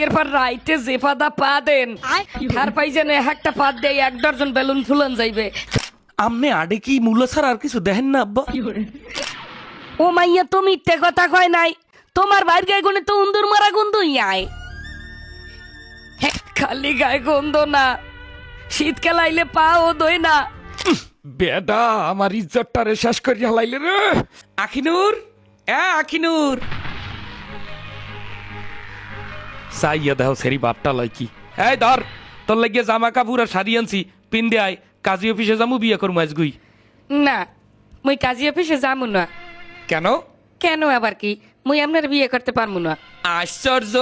এরপর রাইতে যে পাদা পা দেন তার পাই যেন একটা পাত দেয় 1 ডজন বেলুন ফুলন যাইবে। আমনে আডে কি মূলা ছাড়া আর কিছু দেখেন না আব্বা? ও মাইয়া তো মিথ্যে কথা কয় নাই, তোমার বাইর গায়ে গুনে তো উন্দুর মারা গন্ধই আয়। খালি গায়ে গন্ধ না, শীতকাল আইলে পা ও দই না। বেডা আমার ইজ্জতটারে শেষ করে হালাইলে রে। আখিনুর, আখিনুর চাইয়া দেহ সেরি বাপটা লয় কি। এই ধর তোর লাগিয়ে জামা কাপড় আর শাড়ি আনছি, পিন্দে আয়, কাজী অফিসে যামু বিয়ে করবো আজগুই। না, মুই কাজী অফিসে যাবো না। কেন? কেন আবার কি? মুই আপনার বিয়ে করতে পারবো না। আশ্চর্য,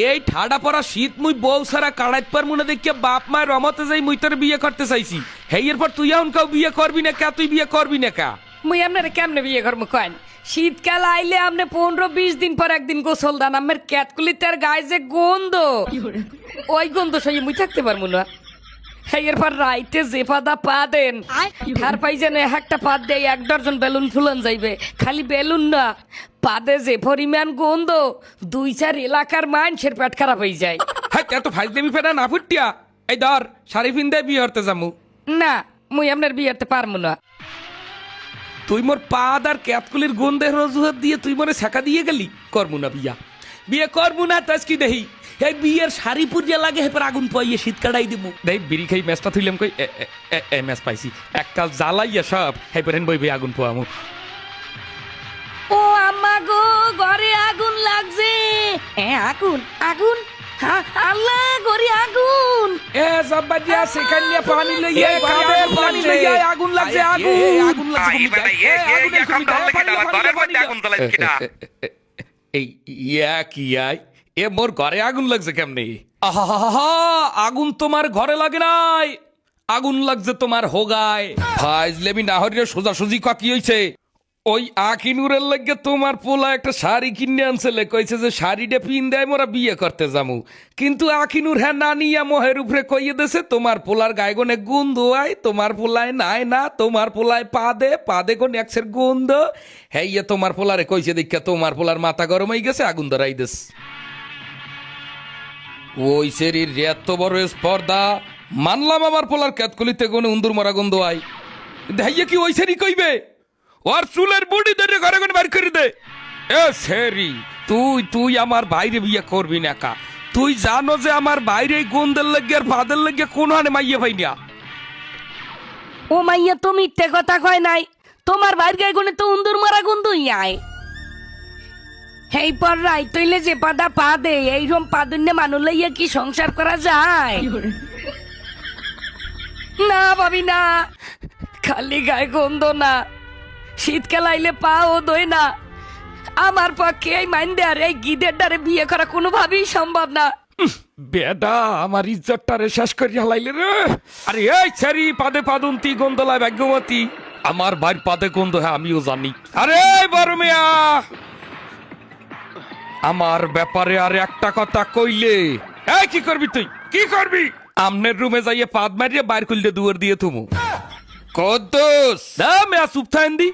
এই ঠাডা পড়া শীত মুই বউ সারা কাড়াইত পারমু না দেখিয়া বাপ মায়ের রমতে যাই মুই তোর বিয়ে করতে চাইছি। হেই এরপর তুই এখন কাউ বিয়ে করবি না কা? তুই বিয়ে করবি না কা? মুই আপনার কেমনে বিয়ে করবো কয়েন? শীতকাল আইলে আপনি 15-20 দিন পর একদিন গোসল দান, আমার ক্যাতকুলিতে গায়ে যে গন্ধ, ওই গন্ধ সই মুই থাকতে পারবো না। এরপর রাইতে যে পাদা পা দেন তার পাই যেন একটা পাত দেয় 1 ডজন বেলুন ফুলন যাইবে। খালি বেলুন না, পাদে যে পরিমাণ গন্ধ 2-4 এলাকার মানুষের পেট খারাপ হয়ে যায়। হ্যাঁ এত ফাইজলামি ফেরা না ফুটিয়া। এই ধর শাড়ি পিন্দে বিয়ে হতে যামু। না, মুই আপনার বিয়ে করতে পারবো না। তুই মোর পাদ আর ক্যাতকুলির গন্ধের রজুহাত দিয়ে তুই মনে ছেঁকা দিয়ে গেলি। করবো না বিয়া, বিয়ে করবো না। তাজ কি দেহি এই বিয়ের শাড়ি পুরিয়া লাগে হেপর আগুন পাইয়ে শীত কাটাই দিবো। দেখ বিড়ি খাই ম্যাচটা থইলাম কই ম্যাচ পাইছি এককাল জ্বালাইয়া সব হেপর হেন বই আগুন পোয়ামু। ও আম্মা গো, ঘরে আগুন লাগছে। আগুন আগুন, হ্যাঁ আল্লাহ, ঘরে আগুন। জব্বাজিয়া সেখানে পানি লইয়া কাবে পানি লইয়া আগুন লাগছে। আগুন আগুন লাগছে। এই ইয়া কি আই এ মোর ঘরে আগুন লাগছে কেমনে? আহা, আগুন তোমার ঘরে লাগে নাই, আগুন লাগছে তোমার হোগায়। ফাইজলেমি না হরিয়া সোজাসুজি কি হইছে? ওই আখিনুরের লাগে তোমার পোলা একটা শাড়ি কিনে আনছিলে, কইছে যে শাড়িটা পিন দেয় মোরা বিয়ে করতে যামু। কিন্তু আখিনুর হ্যাঁ না নিয়া মোহের উপরে কইয়ে দেছে তোমার পোলার গায়ে গনে গন্ধ আয়, তোমার পোলায় নাই না, তোমার পোলায় পাদে কোন একসের গন্ধ। হ্যাঁ ইয়ে তোমার পোলারে কইছে দেখা তোমার পোলার মাথা গরম হয়ে গেছে, আগুন ধরাই দেস। ওই শরীর এত বড় স্পর্ধা, মানলাম আমার পোলার ক্যাতকুলিতে কোনে উন্দুর মরা গন্ধ আয়, দেখাইয়া কি ওই শরীর কইবে? ওর চুলের বুড়ি ধরে ঘরে ঘরে বের করে দে। এ সেরি, তুই আমার বাইরে বিয়ে করবি না কা? তুই জানো যে আমার বাইরে গন্ধের লাগে আর ভাদের লাগে কোনো হানে মাইয়ে ভাই না। ও মাইয়া তো মিথ্যে কথা কয় নাই, তোমার বাইর গায়ে গুনে তো উন্দুর মারা গন্ধই আয়। এই পর রাইত হইলে যে পাদা পা দে, এইরকম পাদুন্যে মানুষ লইয়া কি সংসার করা যায়? না ভাবি না, খালি গায়ে গন্ধ না, শীতকাল আইলে পা ও দই না। আমার পক্ষে এই মাইন্দে আর এই গিদের ডারে বিয়ে করা কোনোভাবেই সম্ভব না। বেডা আমার ইজ্জতটারে শেষ করে হালাইলে রে। আরে এই ছেড়ি পাদে পাদন্তি গন্ধলায় ভাগ্যবতী, আমার ভাইয়ের পাদে গন্ধ হ্যাঁ আমিও জানি। আরে বড় মিয়া, আমার ব্যাপারে আর একটা কথা কইলে এই কি করবি? তুই কি করবি? আমনের রুমে যাইয়ে পাদ মারিয়ে বাইর করলে দুয়ার দিয়ে থুমু। কদ্দুস দা মিয়া চুপ থাকেন দি।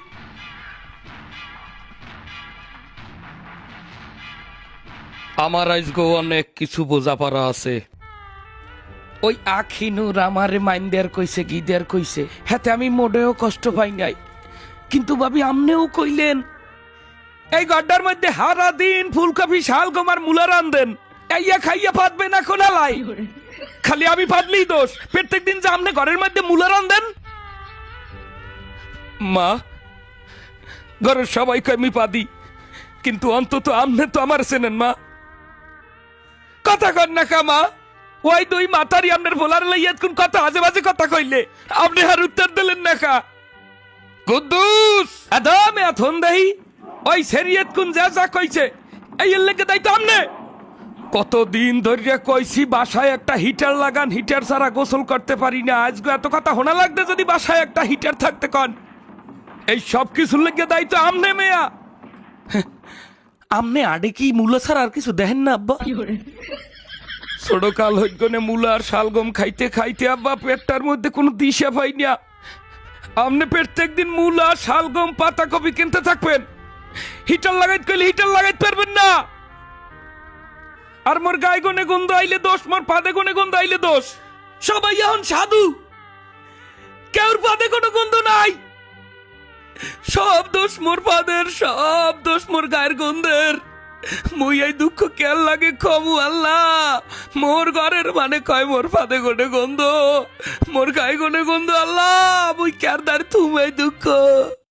আমার আজগো অনেক কিছু বোঝা পারা আছে। ওই আখিনুর আমারে মাইন্দার কইছে গিদার কইছে, হাতে আমি মোটেও কষ্ট পাই নাই। কিন্তু ভাবি আমনেও কইলেন এই গড্ডার মধ্যে হারা দিন ফুলকপি শালগম আর মূলা রান্ধেন, এইয়া খাইয়া পাতবে না কোনালাই। খালি আমি পাতলেই দোষ, প্রত্যেক দিন যে আমনে ঘরের মধ্যে মূলা রান্ধেন। মা, ঘরের সবাইকে আমি পাদি, কিন্তু অন্তত আমনে তো আমার চেনেন মা। কথা কর না কা মা? ওই দুই মাতারি আপনার ভোলার লাইয়াত কোন কথা আজে বাজে কথা কইলে আপনি আর উত্তর দিলেন না কা? কুদ্দুস আদমে আথন দেহি ওই শরীয়ত কোন যা কইছে এই লেগে দাই তো আমনে। কতদিন ধরে কইছি বাসায় একটা হিটার লাগান, হিটার ছাড়া গোসল করতে পারি না। আজকে এত কথা হোনা লাগবে যদি বাসায় একটা হিটার থাকতে কন। এই সব কিছু লেগে দাই তো আমনে মেয়া। আমনে আডে কি মূলা ছাড়া আর কিছু দেখেন না আব্বা? ছোট কাল হইগনে মূলা আর শালগম খাইতে খাইতে আব্বা পেটটার মধ্যে কোনো দিশা পাই না। আপনি প্রত্যেক দিন মূলা শালগম পাতাকপি কিনতে থাকবেন, হিটার লাগাইতে কইলে হিটার লাগাইতে পারবেন না। আর মোর গায়ে গনে গন্ধ আইলে দোষ, মোর পাদে গনে গন্ধ আইলে দোষ। সবাই এখন সাধু, কেউর পাদে কোনো গন্ধ নাই। সব দোষ মোর পাদের, সব দোষ মোর গায়ের গন্ধের। মুই এই দুঃখ কেন লাগে কমু আল্লাহ। মোর ঘরের মানে কয় মোর পাদে গনে গন্ধ, মোর গায়ে গনে গন্ধ। আল্লাহ মুই কেন দার তুমি এই দুঃখ।